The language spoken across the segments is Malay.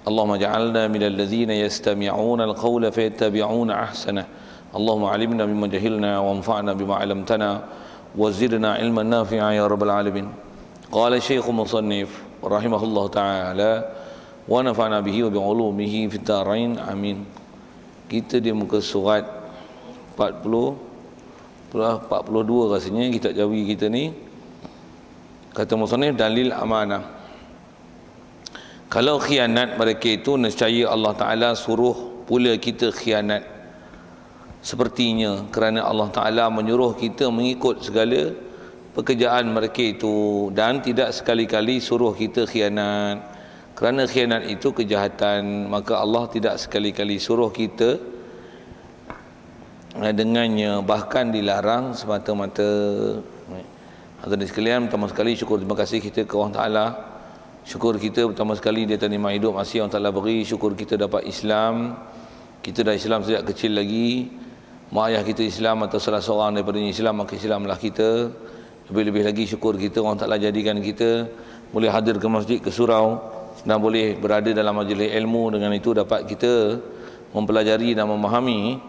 Allahumma ja'alna minal ladzina yastami'una al-qawla fayattabi'una ahsanah. Allahumma 'allimna bima jahilna wanfa'na bima 'allamtana wa zidna 'ilman nafi'a ya rabbal alamin. Qala Syekh Musannif rahimahullah ta'ala wa nafa'na bihi wa bi'ulumihi fid dharain amin. Kita di muka surat 42 rasanya kitab Jawi kita ni. Kata musannif, dalil amanah. Kalau khianat mereka itu, nescaya Allah Ta'ala suruh pula kita khianat. Sepertinya kerana Allah Ta'ala menyuruh kita mengikut segala pekerjaan mereka itu, dan tidak sekali-kali suruh kita khianat. Kerana khianat itu kejahatan, maka Allah tidak sekali-kali suruh kita dengannya, bahkan dilarang semata-mata. Hadirin sekalian, pertama sekali syukur terima kasih kita ke Allah Ta'ala. Syukur kita pertama sekali dia nikmat hidup masih Allah Ta'ala beri. Syukur kita dapat Islam. Kita dah Islam sejak kecil lagi. Mak ayah kita Islam atau salah seorang daripada Islam, maka Islamlah kita. Lebih-lebih lagi syukur kita Allah Ta'ala jadikan kita boleh hadir ke masjid, ke surau, dan boleh berada dalam majlis ilmu. Dengan itu dapat kita mempelajari dan memahami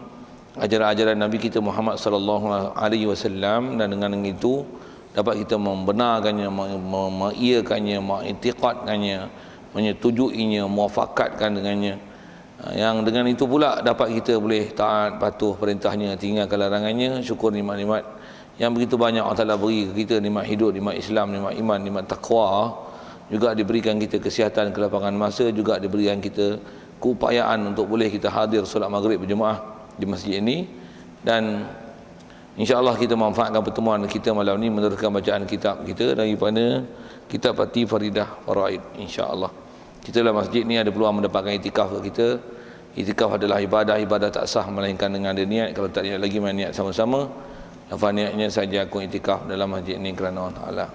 ajaran-ajaran Nabi kita Muhammad sallallahu alaihi wasallam, dan dengan itu dapat kita membenarkannya, mengiyakannya, mengiktikadkannya, menyetujuinya, muafakatkan dengannya. Yang dengan itu pula dapat kita boleh taat, patuh perintahnya, tinggalkan larangannya. Syukur nikmat-nikmat yang begitu banyak Allah Ta'ala beri ke kita, nikmat hidup, nikmat Islam, nikmat iman, nikmat taqwa. Juga diberikan kita kesihatan, kelapangan masa, juga diberikan kita keupayaan untuk boleh kita hadir solat maghrib berjemaah di masjid ini. Dan insya-Allah kita manfaatkan pertemuan kita malam ni meneruskan bacaan kitab kita daripada kitab Fatih Faridah Faraid. Insya-Allah kita dalam masjid ni ada peluang mendapatkan itikaf kita. Itikaf adalah ibadah tak sah melainkan dengan ada niat. Kalau tak niat lagi, main niat sama-sama. Lafaz niatnya saja aku itikaf dalam masjid ni kerana Allah Taala.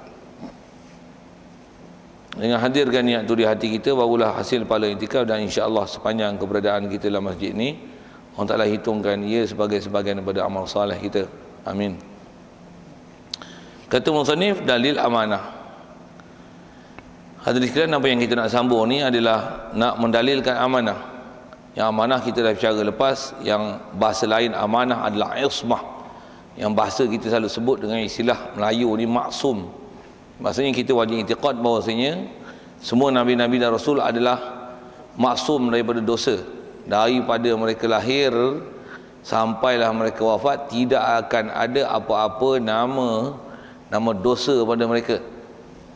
Dengan hadirkan niat tu di hati kita, barulah hasil pahala itikaf. Dan insya-Allah sepanjang keberadaan kita dalam masjid ni, Allah Ta'ala hitungkan ia sebagai sebahagian daripada amal salih kita. Amin. Kata musannif, dalil amanah. Hadirin sekalian, apa yang kita nak sambung ni adalah nak mendalilkan amanah. Yang amanah kita dah bicara lepas. Yang bahasa lain amanah adalah ismah. Yang bahasa kita selalu sebut dengan istilah Melayu ni maksum. Maksudnya kita wajib i'tiqad bahawasanya semua Nabi-Nabi dan Rasul adalah maksum daripada dosa. Daripada mereka lahir sampailah mereka wafat, tidak akan ada apa-apa nama dosa pada mereka.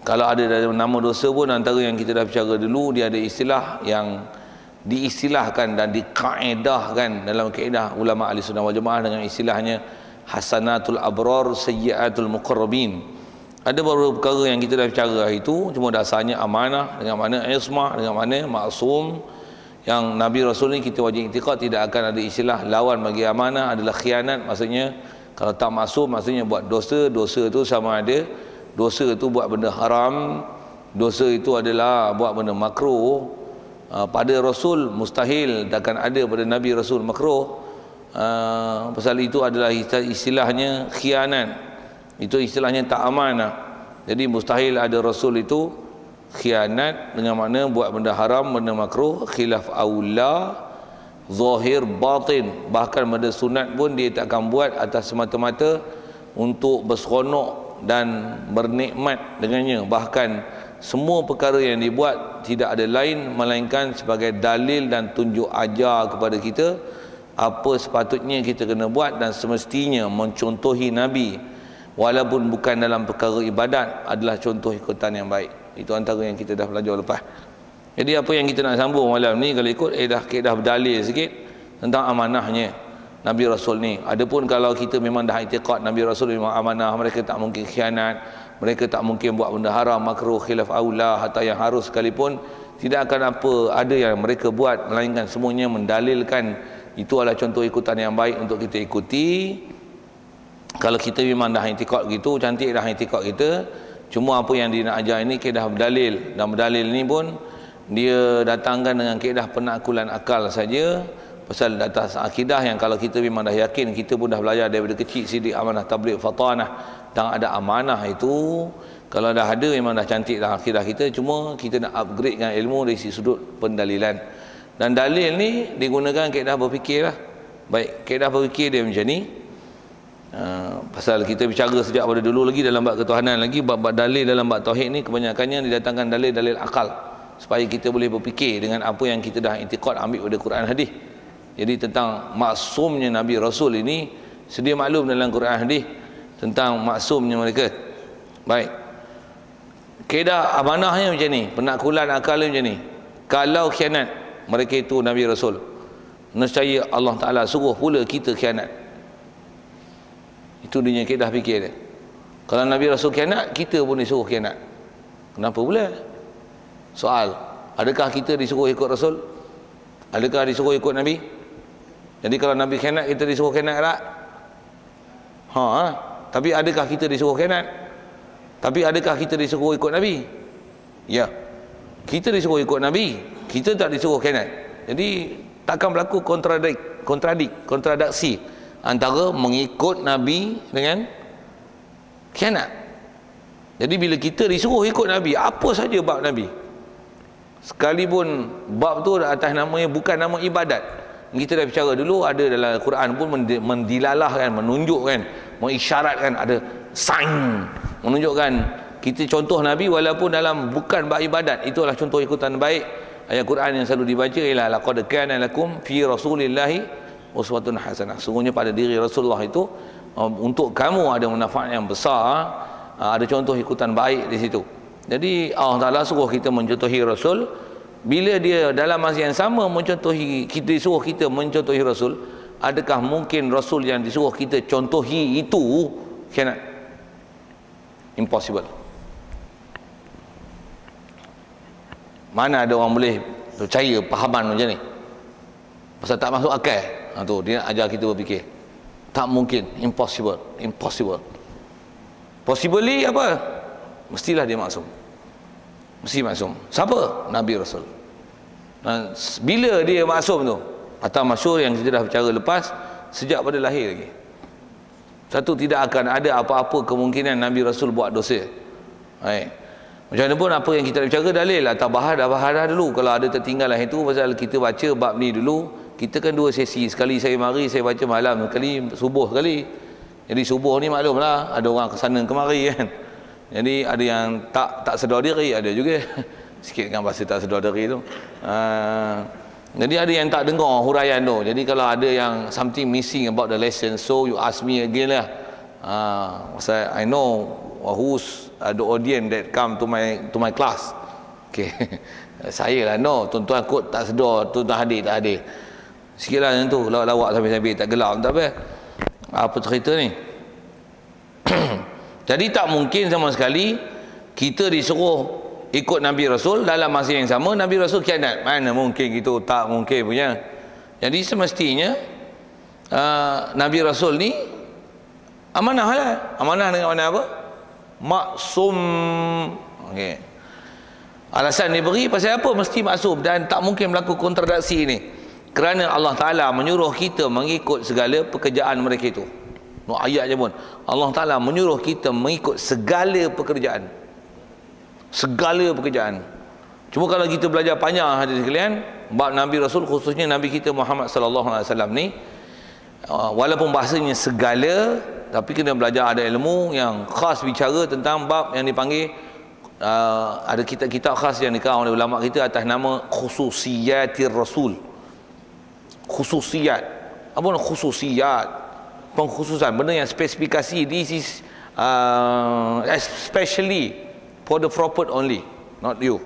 Kalau ada nama dosa pun, antara yang kita dah bicara dulu, dia ada istilah yang diistilahkan dan dikaedahkan dalam kaedah ulama ahli sunnah wal jamaah dengan istilahnya hasanatul abrar sayyiatul muqarrabin. Ada beberapa perkara yang kita dah bicara itu, cuma dasarnya amanah, dengan mana ismah, dengan mana maksum. Yang Nabi Rasul ni kita wajib i'tiqad tidak akan ada istilah lawan bagi amanah adalah khianat. Maksudnya kalau tak maksum, maksudnya buat dosa. Dosa itu sama ada dosa itu buat benda haram, dosa itu adalah buat benda makruh. Pada Rasul mustahil takkan ada pada Nabi Rasul makruh. Pasal itu adalah istilahnya khianat. Itu istilahnya tak amanah. Jadi mustahil ada Rasul itu khianat, dengan mana buat benda haram, benda makruh, khilaf aula, zahir, batin. Bahkan benda sunat pun dia tak akan buat atas semata-mata untuk berseronok dan bernikmat dengannya. Bahkan semua perkara yang dibuat tidak ada lain melainkan sebagai dalil dan tunjuk ajar kepada kita apa sepatutnya kita kena buat dan semestinya mencontohi Nabi. Walaupun bukan dalam perkara ibadat, adalah contoh ikutan yang baik. Itu antara yang kita dah belajar lepas. Jadi apa yang kita nak sambung malam ni, kalau ikut kaedah berdalil sikit tentang amanahnya Nabi Rasul ni. Adapun kalau kita memang dah i'tiqad Nabi Rasul memang amanah, mereka tak mungkin khianat, mereka tak mungkin buat benda haram, makruh, khilaf aula, atau yang harus sekalipun, tidak akan apa ada yang mereka buat, melainkan semuanya mendalilkan itu adalah contoh ikutan yang baik untuk kita ikuti. Kalau kita memang dah i'tiqad gitu, cantik dah i'tiqad kita. Cuma apa yang dia nak ajar ini kaedah berdalil, dan berdalil ni pun dia datangkan dengan kaedah penakkulan akal saja. Pasal atas akidah yang kalau kita memang dah yakin, kita pun dah belajar daripada kecil sidik amanah tabligh fatanah, dan ada amanah itu, Kalau dah ada memang dah cantik dah akidah kita, cuma kita nak upgradekan ilmu dari sudut pendalilan. Dan dalil ni digunakan kaedah berfikir lah. Baik, kaedah berfikir dia macam ni. Pasal kita bicara sejak pada dulu lagi dalam bab ketuhanan lagi, bab dalil dalam bab tauhid ni kebanyakannya didatangkan dalil-dalil akal supaya kita boleh berfikir dengan apa yang kita dah i'tiqad ambil pada Quran hadis. Jadi tentang maksumnya Nabi Rasul ini sedia maklum dalam Quran hadis tentang maksumnya mereka. Baik. Kaedah amanahnya macam ni, penaklukan akalnya macam ni. Kalau khianat mereka itu Nabi Rasul, nescaya Allah Ta'ala suruh pula kita khianat. Itu dia kaedah fikir dia. Kalau Nabi Rasul khianat, kita pun disuruh khianat. Kenapa pula? Soal, adakah kita disuruh ikut Rasul? Adakah disuruh ikut Nabi? Jadi kalau Nabi khianat, kita disuruh khianat tak? Tapi adakah kita disuruh khianat? Tapi adakah kita disuruh ikut Nabi? Ya. Kita disuruh ikut Nabi, kita tak disuruh khianat. Jadi takkan berlaku kontradiksi antara mengikut Nabi dengan khianat. Jadi bila kita disuruh ikut Nabi, apa saja bab Nabi, sekalipun bab tu atas namanya bukan nama ibadat, kita dah bicara dulu, ada dalam Quran pun mendilalahkan, menunjukkan, mengisyaratkan, ada sign menunjukkan kita contoh Nabi walaupun dalam bukan bab ibadat. Itulah contoh ikutan baik. Ayat Quran yang selalu dibaca ialah laqad kana lakum fi rasulillahi uswatun hasanah. Sungguhnya pada diri Rasulullah itu untuk kamu ada manfaat yang besar, ada contoh ikutan baik di situ. Jadi Allah Ta'ala suruh kita mencontohi Rasul. Bila dia dalam masa yang sama mencontohi kita, disuruh kita mencontohi Rasul, adakah mungkin Rasul yang disuruh kita contohi itu khianat? Impossible. Mana ada orang boleh percaya pahaman macam ni? Pasal tak masuk akal. Tu dia nak ajar kita berfikir. Tak mungkin, impossible, impossible. Possibly apa? Mestilah dia maksum. Mesti maksum. Siapa? Nabi Rasul. Dan bila dia maksum tu? Atau masyhur yang kita dah bicara lepas, sejak pada lahir lagi. Satu, tidak akan ada apa-apa kemungkinan Nabi Rasul buat dosa. Macam mana pun apa yang kita bicara dalil lah, tabahadah dulu. Kalau ada tertinggal lah itu, pasal kita baca bab ni dulu. Kita kan dua sesi, sekali saya mari, saya baca malam, sekali subuh sekali. Jadi subuh ni maklum lah, ada orang kesana kemari kan. Jadi ada yang tak sedar diri, ada juga. Sikit kan bahasa tak sedar diri tu. Jadi ada yang tak dengar huraian tu. Jadi kalau ada yang something missing about the lesson, so you ask me again lah. I know who's the audience that come to my class. Okay. Saya lah no, tuan-tuan kot tak sedar, tuan-tuan hadir tak hadir. Sikitlah yang tu, lawak sampai-sampai tak gelap, tak apa. Apa cerita ni? Jadi tak mungkin sama sekali kita disuruh ikut Nabi Rasul dalam masa yang sama Nabi Rasul khianat. Mana mungkin gitu, tak mungkin punya. Jadi semestinya Nabi Rasul ni amanah lah. Amanah dengan mana apa? Maksum. Okey. Alasan diberi pasal apa mesti maksum dan tak mungkin berlaku kontradiksi ni. Kerana Allah Ta'ala menyuruh kita mengikut segala pekerjaan mereka itu. Ayat je pun Allah Ta'ala menyuruh kita mengikut segala pekerjaan. Segala pekerjaan. Cuma kalau kita belajar panjang hadirin sekalian, bab Nabi Rasul, khususnya Nabi kita Muhammad sallallahu alaihi wasallam ni, walaupun bahasanya segala, tapi kena belajar ada ilmu yang khas bicara tentang bab yang dipanggil ada kitab-kitab khas yang dikarang oleh ulama kita atas nama khususiyatir Rasul. Khususiyat. Apa nama khususiyat? Pengkhususan, benda yang spesifikasi. This is especially for the prophet only, not you.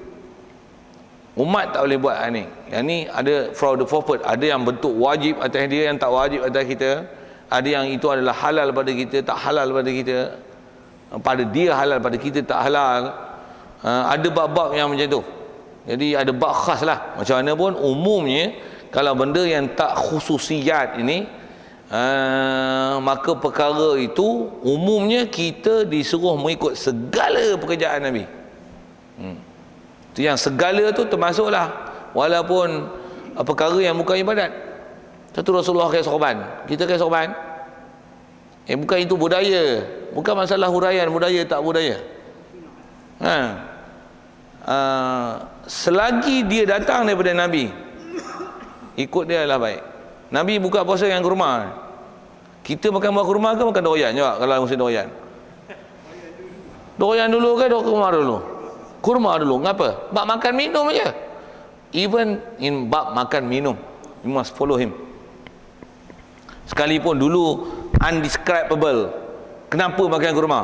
Umat tak boleh buat ni. Yang ni ada for the prophet, ada yang bentuk wajib atas dia, yang tak wajib atas kita. Ada yang itu adalah halal pada kita, tak halal pada kita. Pada dia halal, pada kita tak halal. Ada bab-bab yang macam tu. Jadi ada bab khas lah. Macam mana pun umumnya kalau benda yang tak khususiyat ini, maka perkara itu umumnya kita disuruh mengikut segala pekerjaan Nabi. Itu yang segala tu termasuklah walaupun perkara yang bukan ibadat. Satu Rasulullah kaya sorban, kita kaya sorban. Bukan itu budaya, bukan masalah huraian budaya tak budaya. Selagi dia datang daripada Nabi, ikut dia lah baik. Nabi buka puasa dengan kurma. Kita makan buah kurma ke makan durian juga kalau musim durian? Durian dulu ke kurma dulu? Kurma dulu. Ngapa? Bab makan minum aja. Even in bab makan minum, you must follow him. Sekalipun dulu undescribable, kenapa makan kurma?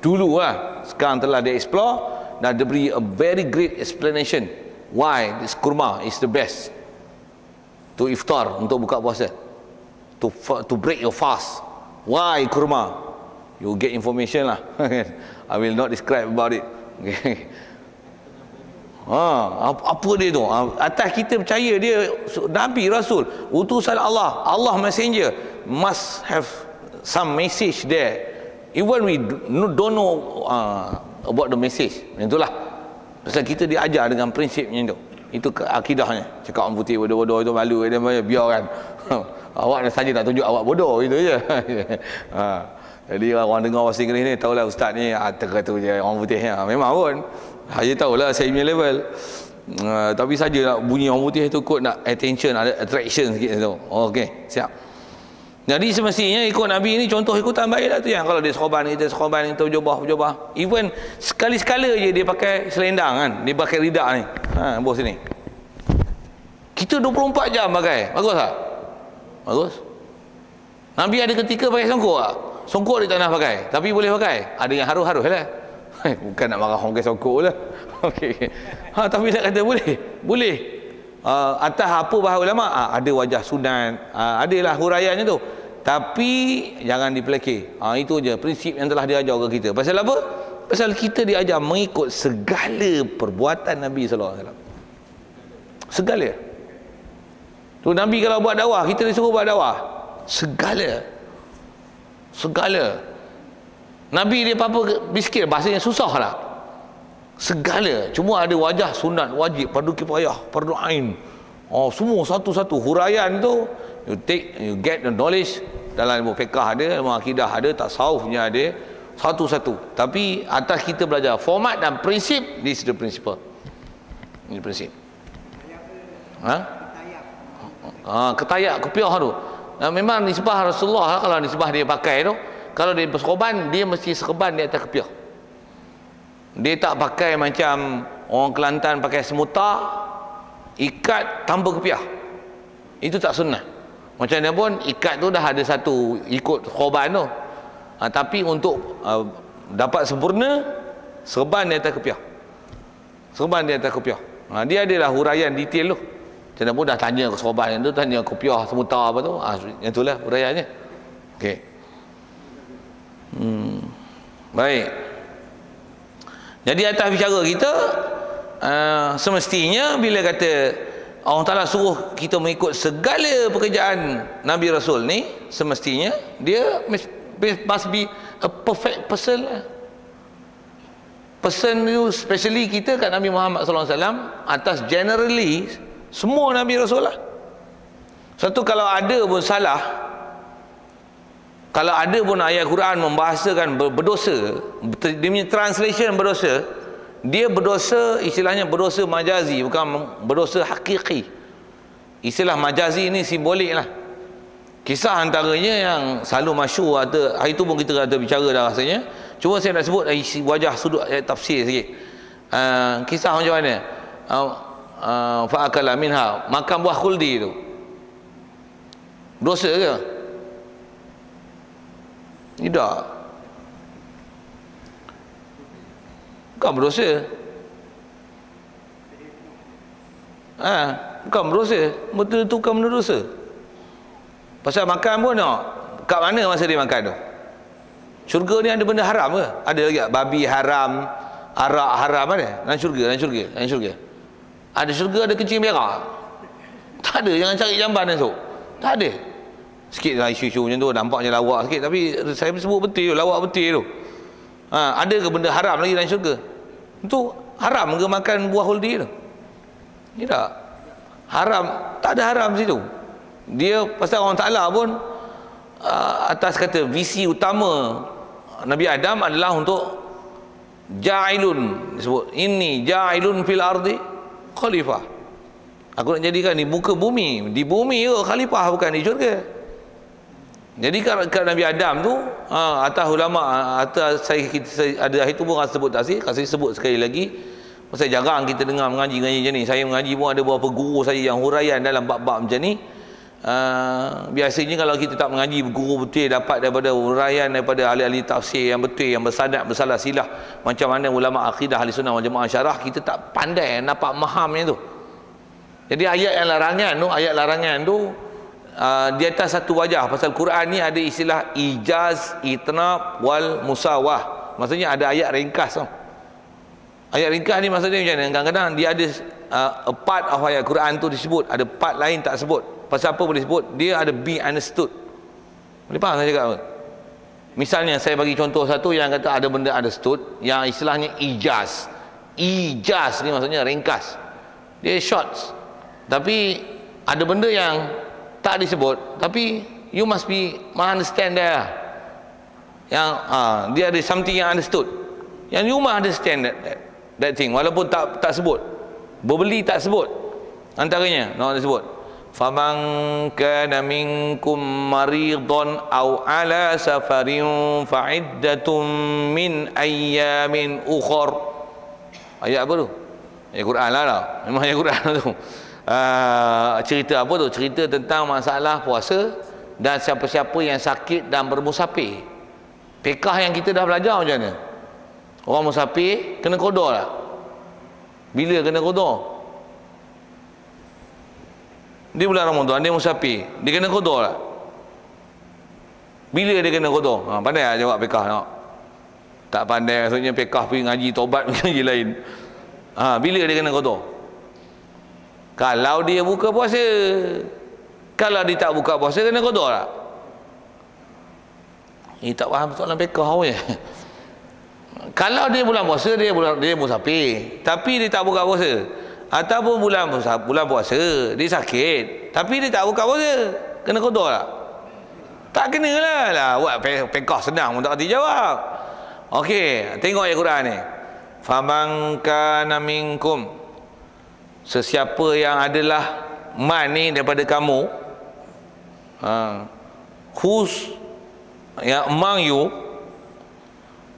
Dulu lah. Sekarang telah dia explore dan dia beri a very great explanation why this kurma is the best to iftar, untuk buka puasa, to break your fast. Why kurma? You get information lah. I will not describe about it. Okay. Apa dia tu? Atas kita percaya dia Nabi Rasul, utusan Allah, Allah Messenger, must have some message there. Even we don't know about the message. Itulah pasal kita diajar dengan prinsipnya itu. Itu akidahnya. Cakap orang putih bodoh-bodoh itu malu, dia biarkan. Awak saja nak tunjuk awak bodoh, itu je. Jadi orang dengar bahasa Inggeris ni tahulah ustaz ni kata je orang putih. Memang pun saya tahulah saya punya level. Tapi saja nak bunyi orang putih tu kot nak attention, ada attraction sikit tu. Okey, siap. Jadi semestinya ikut Nabi ni contoh ikutan baik lah tu yang. Kalau dia sekhoban, kita sekhoban, kita berjubah. Even sekali-sekala je dia pakai selendang kan, dia pakai ridak ni. Bos sini. Kita 24 jam pakai. Bagus tak? Bagus. Nabi ada ketika pakai songkok tak? Songkok dia tak nak pakai, tapi boleh pakai. Ada yang harus-harus lah. Bukan nak marah orang pakai songkok lah. Okey. Tapi nak kata boleh. Boleh. Atas apa bahasa ulama? Ada wajah sunat, adalah huraiannya tu. Tapi jangan dipelekeh. Itu je prinsip yang telah diajar ke kita. Pasal apa? Pasal kita diajar mengikut segala perbuatan Nabi sallallahu alaihi wasallam. Segala. Tu Nabi kalau buat dakwah, kita disuruh buat dakwah. Segala. Nabi dia apa-apa miskin, bahasanya susah lah. Segala. Cuma ada wajah sunat, wajib, fardu kifayah, fardu ain. Semua satu-satu. Huraian tu you get the knowledge. Dalam ilmu fiqh ada, ilmu akidah ada, tasawufnya ada, satu-satu. Tapi atas kita belajar format dan prinsip, this is the principle. Ini prinsip. Ketayak, kopiah tu. Memang nisbah Rasulullah, kalau nisbah dia pakai tu, kalau dia berserban, dia mesti serban di atas kopiah. Dia tak pakai macam orang Kelantan pakai semutar, ikat tanpa kopiah. Itu tak sunnah. Macam mana pun ikat tu dah ada satu ikut korban tu. Tapi untuk dapat sempurna, serban di atas kopiah. Serban di atas kopiah. Dia adalah huraian detail tu. Macam mana pun dah tanya ke sorban tu, tanya kopiah semutar apa tu. Yang itulah huraiannya. Okey. Baik. Jadi atas bicara kita, semestinya bila kata Allah Ta'ala suruh kita mengikut segala pekerjaan Nabi Rasul ni, semestinya dia must be a perfect person lah. Person you, especially kita kat Nabi Muhammad SAW, atas generally semua Nabi Rasul lah. Satu, kalau ada pun salah, kalau ada pun ayat Quran membahasakan berdosa, dia punya translation berdosa, dia berdosa istilahnya berdosa majazi, bukan berdosa hakiki. Istilah majazi ni simbolik lah. Kisah antaranya yang selalu masyhur, hari tu pun kita ada bicara dah rasanya. Cuma saya nak sebut wajah sudut ayat tafsir sikit. Kisah macam mana? Fa'akala minha, makan buah khuldi tu. Dosa ke? Tidak. Bukan berdosa. Bukan berdosa. Betul tu bukan benda dosa. Pasal makan pun kat mana masa dia makan tu? Syurga ni ada benda haram ke? Ada lagi tak? Babi haram, arak haram ada? Dalam syurga. Ada syurga ada kencing berak? Tak ada, jangan cari jamban esok. Tak ada. Sikit lah isu-isu macam tu, nampaknya lawak sikit, tapi saya sebut betul, lawak betul tu. Ada ke benda haram lagi dalam syurga? Itu haram ke makan buah khuldi tu? Tidak. Haram, tak ada haram situ. Dia pasal Allah Ta'ala pun atas kata visi utama Nabi Adam adalah untuk ja'ilun, disebut inni ja'ilun fil ardi khalifah, aku nak jadikan di muka bumi, di bumi ke khalifah, bukan di syurga. Jadi kat Nabi Adam tu, atas ulama, atas saya ada itu pun rasa sebut tak sih, saya sebut sekali lagi. Pasal jarang kita dengar mengaji macam ni. Saya mengaji pun ada beberapa guru saya yang huraian dalam bab-bab macam ni. Biasanya kalau kita tak mengaji guru betul, dapat daripada huraian daripada ahli-ahli tafsir yang betul, yang bersanad, bersalah silah, macam mana ulama akidah ahli sunnah wal jamaah syarah, kita tak pandai nampak mahamnya tu. Jadi ayat larangan tu di atas satu wajah. Pasal Quran ni ada istilah ijaz, itnab wal musawah. Maksudnya ada ayat ringkas tau. Ayat ringkas ni maksudnya macam mana? Kadang-kadang dia ada a part of ayat Quran tu disebut, ada part lain tak sebut. Pasal apa boleh sebut? Dia ada be understood. Boleh faham saya cakap apa? Misalnya saya bagi contoh satu yang kata ada benda understood, yang istilahnya ijaz. Ijaz ni maksudnya ringkas. Dia short. Tapi ada benda yang tak disebut, tapi you must be understand there. Yang dia ada something yang understood. Yang you must understand that thing, walaupun tak sebut. Berbeli tak sebut. Antaranya nak disebut faman kana minkum maridun aw ala safarin fa'iddatun min ayyamin ukhra. Ayat apa tu? Ayat Quran lah. Memang ayat Quran tu. Cerita apa tu? Cerita tentang masalah puasa dan siapa-siapa yang sakit dan bermusafir. Fiqah yang kita dah belajar macam mana? Orang musafir kena qada tak? Bila kena qada? Di bulan Ramadan dia musafir, dia kena qada tak? Bila dia kena qada? Pandai tak jawab fiqah tak? Tak pandai maksudnya fiqah pergi ngaji taubat ngaji lain. Bila dia kena qada? Kalau dia buka puasa. Kalau dia tak buka puasa kena qada tak? Tak faham soalan fiqah je. Kalau dia bulan puasa, dia musafir, tapi dia tak buka puasa, ataupun bulan puasa dia sakit tapi dia tak buka puasa, kena qada tak? Tak kena lah. Buat fiqah senang pun tak kerti jawab. Okey, tengok ayat Quran ni. Faman kana minkum, sesiapa yang adalah man ni daripada kamu, who's yang among you,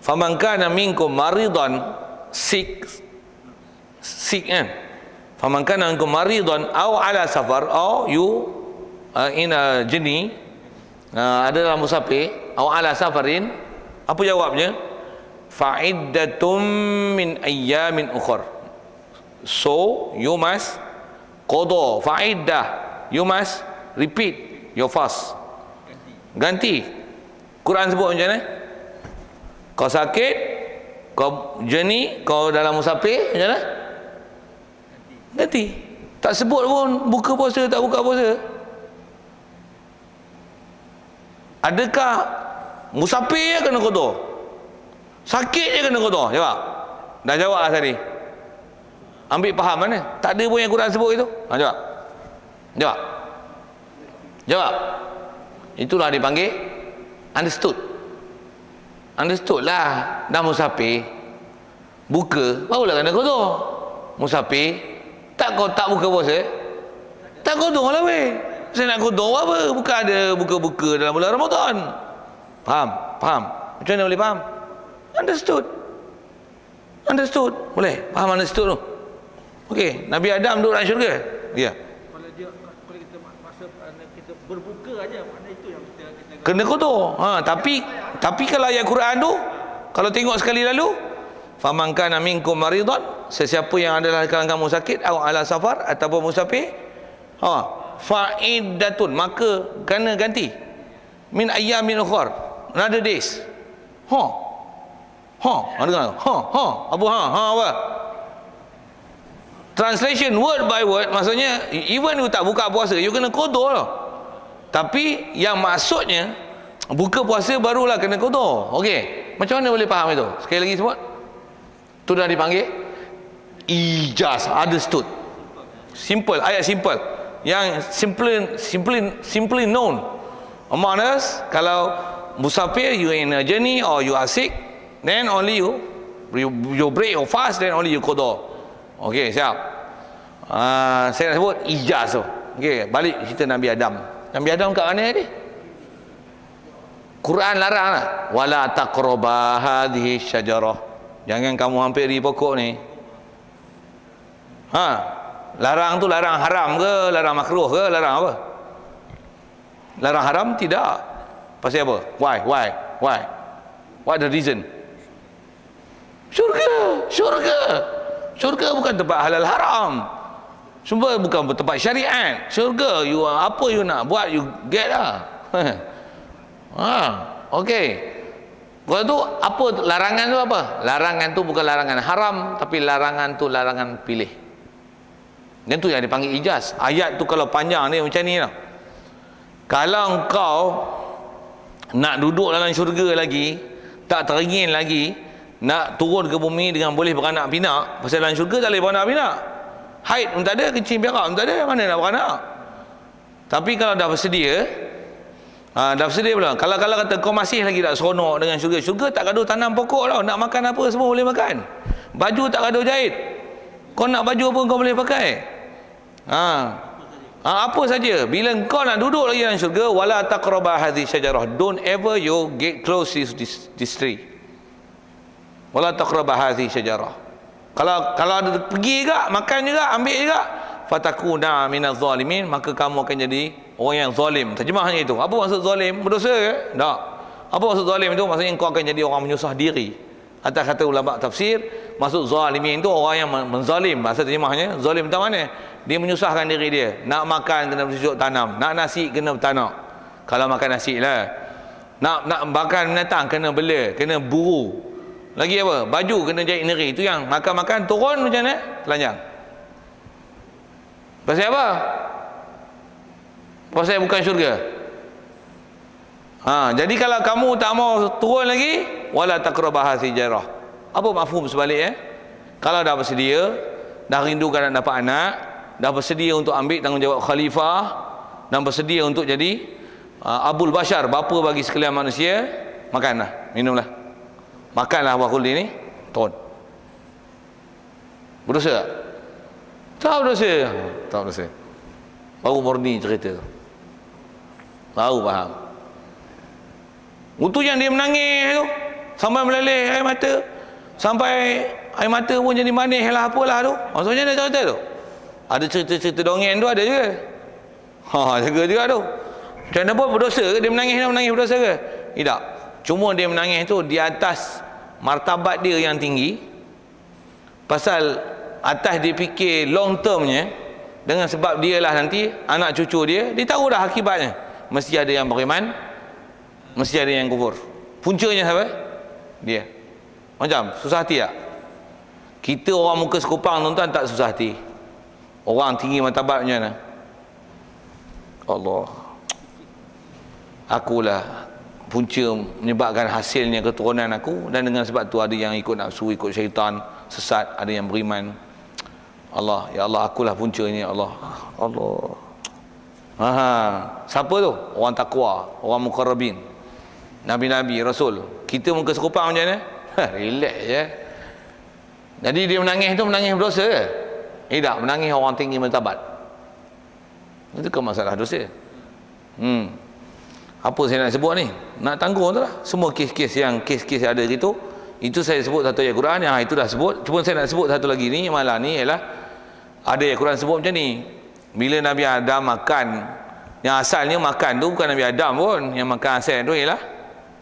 faman kana minkum maridan, sick kan, faman kana minkum maridan aw ala safar, or you in a journey, adalah musafir, aw ala safarin, apa jawabnya? Fa'iddatum min ayyamin ukhra, so you must qada, fa'iddah, you must repeat your fast, ganti. Quran sebut macam mana? Kau sakit, kau journey, kau dalam musafir, macam mana? Ganti. Tak sebut pun buka puasa, tak buka puasa. Adakah musafir kena qada? Sakit je kena qada? Jawab. Dah jawab lah tadi. Ambil faham mana? Tak ada pun yang Quran sebut itu. Jawab. Jawab. Jawab. Itulah dipanggil understood. Understood lah. Dah musafir, buka, barulah kena qada. Musafir tak buka puasa, tak qada lah weh. Saya nak qada apa? Bukan ada buka-buka dalam bulan Ramadan. Faham? Faham? Macam mana boleh faham? Understood. Understood. Boleh? Faham understood tu? Okey, Nabi Adam duduk dalam syurga. Ya. Kalau kita masa kita berbuka aja, mana itu yang kita kena qada. Tapi kalau ayat Quran tu, kalau tengok sekali lalu, faman kana minkum maridan, sesiapa yang adalah kalangan kamu sakit, atau ala safar, ataupun musafir, fa'iddatun, maka kena ganti, min ayyamin ukhra, another days. Apa? Translation word by word, maksudnya even you tak buka puasa, you kena qada lah. Tapi yang maksudnya buka puasa barulah kena qada. Okey, macam mana boleh faham itu? Sekali lagi sebut. Tu dah dipanggil ijaz, understood. Simple, ayat simple. Yang simply known among us. Kalau musafir, you in a journey or you are sick, then only you You break your fast, then only you qada. Okey, siap. Saya nak sebut ijaz tu. Okey, balik cerita Nabi Adam. Nabi Adam kat mana dia? Quran larang lah. Wala taqraba hadhihi syajarah. Jangan kamu hampiri pokok ni. Larang tu larang haram ke, larang makruh ke, larang apa? Larang haram tidak. Pasal apa? Why? What the reason? Syurga bukan tempat halal haram. Syurga bukan tempat syariat. Syurga apa you nak buat, you get lah. Okey. Kalau tu apa larangan tu apa? Larangan tu bukan larangan haram, tapi larangan tu larangan pilih. Dan tu yang dipanggil ijaz. Ayat tu kalau panjang ni macam ni lah. Kalau engkau nak duduk dalam syurga lagi, tak teringin lagi, nak turun ke bumi dengan boleh beranak pinak, pasal dalam syurga tak boleh beranak pinak. Haid pun tak ada, kencing berak pun tak ada, mana nak beranak? Tapi kalau dah bersedia, dah bersedia belum? Kalau kata kau masih lagi tak seronok dengan syurga tak gaduh tanam pokok lah, nak makan apa semua boleh makan. Baju tak gaduh jahit. Kau nak baju apa kau boleh pakai. Apa saja. Bila kau nak duduk lagi dalam syurga, wala taqraba hadhihi syajarah. Don't ever you get close to this tree. Wala taqraba hadhihi syajarah. Kalau ada pergi juga, makan juga, ambil juga, fatakuna minaz zalimin, maka kamu akan jadi orang yang zalim. Terjemahnya itu. Apa maksud zalim? Berdosa ke? Tak. Apa maksud zalim itu? Maksudnya kau akan jadi orang menyusah diri. Atas kata ulama tafsir, maksud zalimin itu orang yang menzalim. Maksud terjemahnya, zalim tak mana? Dia menyusahkan diri dia. Nak makan kena bercucuk tanam, nak nasi kena bertanak. Kalau makan nasi lah. Nak makan binatang kena bela, kena buru. Lagi apa? Baju kena jahit neri. Itu yang makan-makan turun macam mana? Telanjang. Pasal apa? Pasal bukan syurga. Jadi kalau kamu tak mau turun lagi, wala taqrabah sijarah. Apa mafhum sebalik Kalau dah bersedia, dah rindukan nak dapat anak, dah bersedia untuk ambil tanggungjawab khalifah, dan bersedia untuk jadi abul bashar, bapa bagi sekalian manusia, makanlah, minumlah. Makanlah buah kuldi ni, turun. Berdosa tak? Tak berdosa. Tak berdosa. Baru murni cerita. Tahu faham. Itu yang dia menangis tu, sampai meleleh air mata, sampai air mata pun jadi manis lah apalah tu. Maksudnya ada cerita tu. Ada cerita-cerita dongeng tu ada juga. Jaga juga tu. Macam mana pun berdosa ke? Dia menangis berdosa ke? Tidak. Cuma dia menangis tu di atas martabat dia yang tinggi. Pasal atas dia fikir long termnya, dengan sebab dia lah nanti anak cucu dia tahu dah akibatnya. Mesti ada yang beriman, mesti ada yang kufur. Puncanya siapa? Dia. Macam susah hati tak? Kita orang muka sekupang tuan-tuan tak susah hati. Orang tinggi martabat macam mana? Allah. Akulah punca menyebabkan hasilnya keturunan aku, dan dengan sebab tu ada yang ikut nafsu, ikut syaitan, sesat, ada yang beriman. Allah, ya Allah, akulah puncanya, Allah. Siapa tu? Orang takwa, orang muqarrabin, nabi-nabi, rasul. Kita muka sekupang macam mana? Relax je. Jadi dia menangis tu menangis berdosa ke? Tidak, menangis orang tinggi martabat. Itu ke masalah dosa. Apa saya nak sebut ni? Nak tanggung tu lah. Semua kes-kes yang ada gitu, itu saya sebut satu ayat Quran, yang itu dah sebut. Cuma saya nak sebut satu lagi ni, malah ni ialah ada ayat Quran sebut macam ni. Bila Nabi Adam makan, yang asalnya makan tu bukan Nabi Adam pun, yang makan asal tu ialah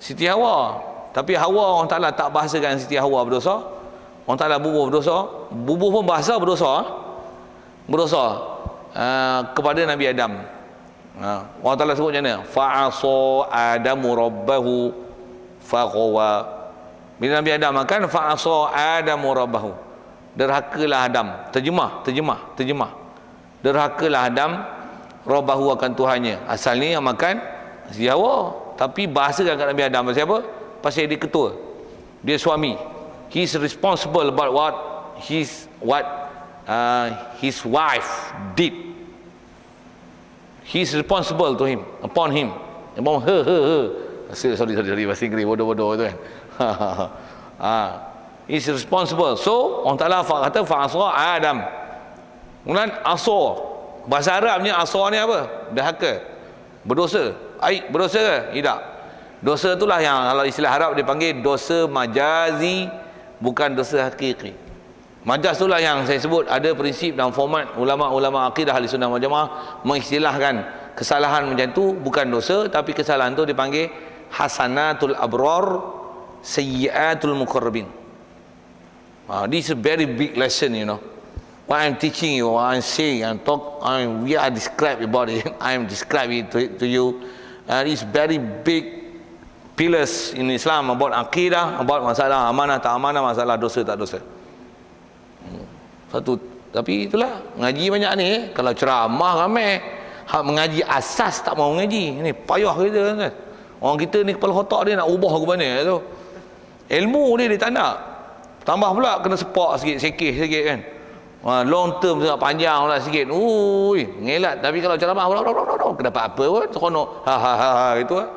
Siti Hawa. Tapi Hawa orang Ta'ala tak bahasakan Siti Hawa berdosa. Orang Ta'ala bubuh berdosa. Bubuh pun bahasa berdosa. Kepada Nabi Adam. Allah Ta'ala sebut macam mana? Fa'asa Adamu Rabbahu faghawa. Bila Nabi Adam makan, fa'asa Adamu Rabbahu, derhakalah Adam. Terjemah. Derhakalah Adam Rabbahu, akan Tuhannya. Asalnya yang makan si Hawa, tapi bahasakan kat Nabi Adam pasal apa? Pasal dia ketua, dia suami. He's responsible about what his wife did. He's responsible to him, upon him, upon her. Sorry, bahasa Inggeris bodoh tu kan. is responsible. So Allah Ta'ala kata fa'asra Adam. Kemudian asar, bahasa Arabnya asar ni apa? Dahaka, berdosa. Berdosa ke? Tidak. Dosa itulah yang kalau istilah Arab dipanggil dosa majazi, bukan dosa hakiki. Majaz itulah yang saya sebut ada prinsip dan format ulama-ulama akidah ahli sunnah wal jamaah mengistilahkan kesalahan macam tu bukan dosa, tapi kesalahan tu dipanggil hasanatul abrar, sayyiatul muqarrabin. This is a very big lesson, you know. What I'm teaching you, what I'm saying, we are describing about it. I am describing it to you. It's very big pillars in Islam about akidah, about masalah amanah tak amanah, masalah dosa tak dosa. Satu, tapi itulah ngaji banyak ni. Kalau ceramah ramai, hak mengaji asas tak mau mengaji. Ini payah kita kan. Orang kita ni kepala otak dia nak ubah ke mana tu. Ilmu dia tak nak. Tambah pula kena sepak sikit, sekeh sikit kan. Long term sangat panjang pula sikit. Ui, ngelat. Tapi kalau ceramah kena dapat apa pun, seronok. Gitu lah.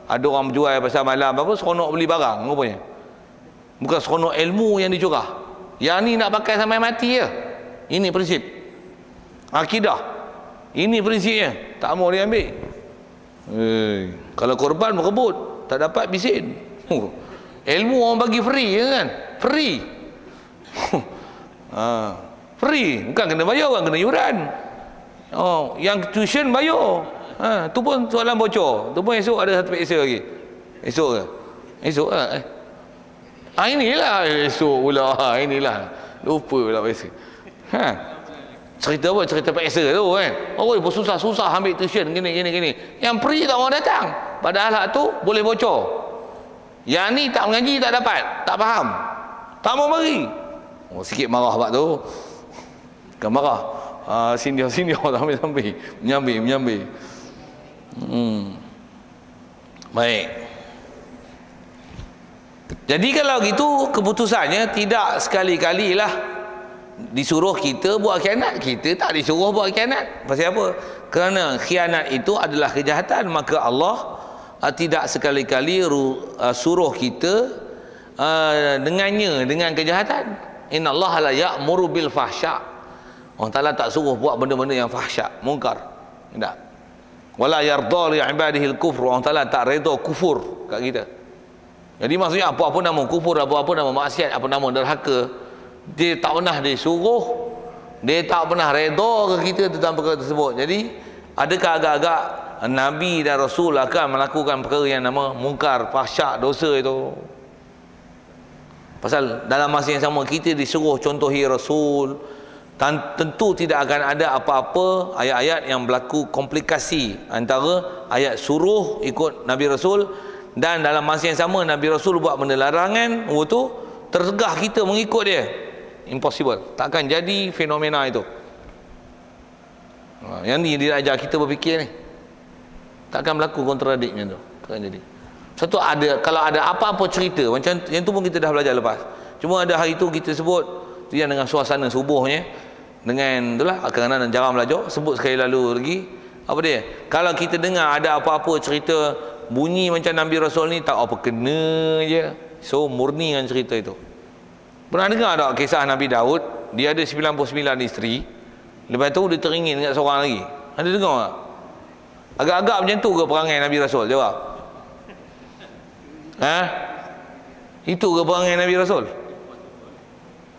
Ada orang berjual pasal malam apa, seronok beli barang rupanya. Bukan seronok ilmu yang dicurah. Yang ni nak pakai sampai mati je. Ini prinsip akidah. Ini prinsipnya. Tak mau dia ambil. Kalau korban berebut, tak dapat bisin. Ilmu orang bagi free je kan. Free. Free. Bukan kena bayar, orang kena yuran. Yang tuition bayar. Tu pun soalan bocor. Tu pun esok ada satu peksa lagi. Esok ke? Esok lah. Inilah esok pula. Inilah. Lupa pula peksa. Cerita apa? Cerita peksa tu kan. Oh, susah-susah ambil tuition gini. Yang free tak mau datang. Padahal hak tu boleh bocor. Yang ni tak mengaji tak dapat. Tak faham. Tak mau bagi. Sikit marah pak tu. Bukan marah. Senior sambil menyambil. Baik. Jadi kalau gitu keputusannya tidak sekali-kali lah disuruh kita buat khianat. Kita tak disuruh buat khianat. Pasal apa? Kerana khianat itu adalah kejahatan, maka Allah tidak sekali-kali suruh kita dengan kejahatan. Innallaha la ya'muru bil fahsya. Allah Ta'ala tak suruh buat benda-benda yang fahsya, mungkar. Tak. Wala yarda li ibadihil kufr. Allah Ta'ala tak redha kufur kat kita. Jadi maksudnya apa-apa nama kufur, apa-apa nama maksiat, apa nama derhaka, dia tak pernah disuruh, dia tak pernah redha ke kita tentang perkara tersebut. Jadi adakah agak-agak Nabi dan Rasul akan melakukan perkara yang nama mungkar, fahsyak, dosa itu? Pasal dalam masa yang sama kita disuruh contohi Rasul. Tentu tidak akan ada apa-apa ayat-ayat yang berlaku komplikasi antara ayat suruh ikut Nabi Rasul dan dalam masa yang sama Nabi Rasul buat benda larangan, tu tergah kita mengikut dia. Impossible. Takkan jadi fenomena itu. Yang ni dia ajar kita berfikir ni. Takkan berlaku kontradik macam tu. Takkan jadi. Satu ada, kalau ada apa-apa cerita macam yang tu pun kita dah belajar lepas. Cuma ada hari tu kita sebut dia dengan suasana subuhnya, dengan itulah kerana jarang belajar, sebut sekali lalu lagi. Apa dia? Kalau kita dengar ada apa-apa cerita bunyi macam Nabi Rasul ni, tak apa kena je. So murni dengan cerita itu. Pernah dengar tak kisah Nabi Daud? Dia ada 99 isteri. Lepas tu dia teringin dengan seorang lagi. Ada dengar tak? Agak-agak macam tu ke perangai Nabi Rasul? Jawab. Itu ke perangai Nabi Rasul?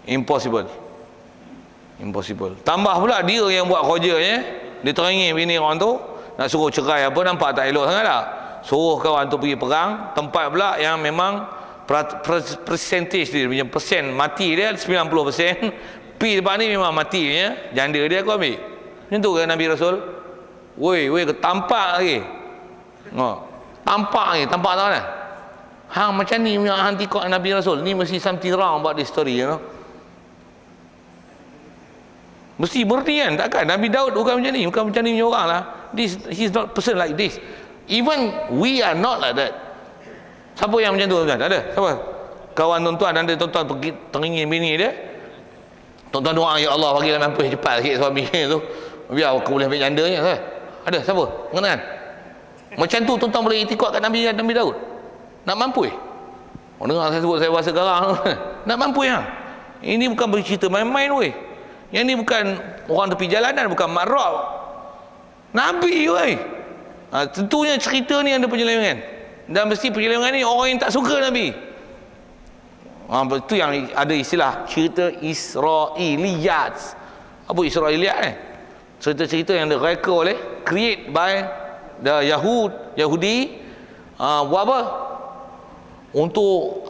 Impossible. Tambah pula dia yang buat kerjanya, dia teringin bini orang tu, nak suruh cerai apa, nampak tak elok sangat tak? Suruh kawan tu pergi perang, tempat pula yang memang percentage dia, macam persen mati dia 90%, pi depan ni memang matinya, janda dia aku ambil. Macam tu ke Nabi Rasul? Woi, tampak lagi. Tampak tak mana? Macam ni punya anti kau Nabi Rasul. Ni mesti something wrong about this story, you know. Mesti berhenti kan? Takkan Nabi Daud bukan macam ni punya orang lah. He's not person like this. Even we are not like that. Siapa yang macam tu tuan? Ada? Siapa? Kawan tuan-tuan, anda tuan-tuan pergi teringin bini dia. Tuan-tuan doa, ya Allah bagilah mampu cepat sikit suami tu. Biar aku boleh ambil janda je. Ada? Siapa? Mengenal? Macam tu tuan-tuan boleh itikad kat Nabi Daud? Nak mampu Orang dengar saya sebut saya bahasa garang. Nak mampu ya. Ini bukan bercerita main-main weh. Yang ni bukan orang tepi jalanan, bukan makrab. Nabi weh. Tentunya cerita ni ada penyelewengan. Dan mesti penyelewengan ni orang yang tak suka Nabi. Itu yang ada istilah cerita Israiliyat. Apa Israiliyat ni? Cerita-cerita yang direka oleh, create by the Yahudi. Buat apa? Untuk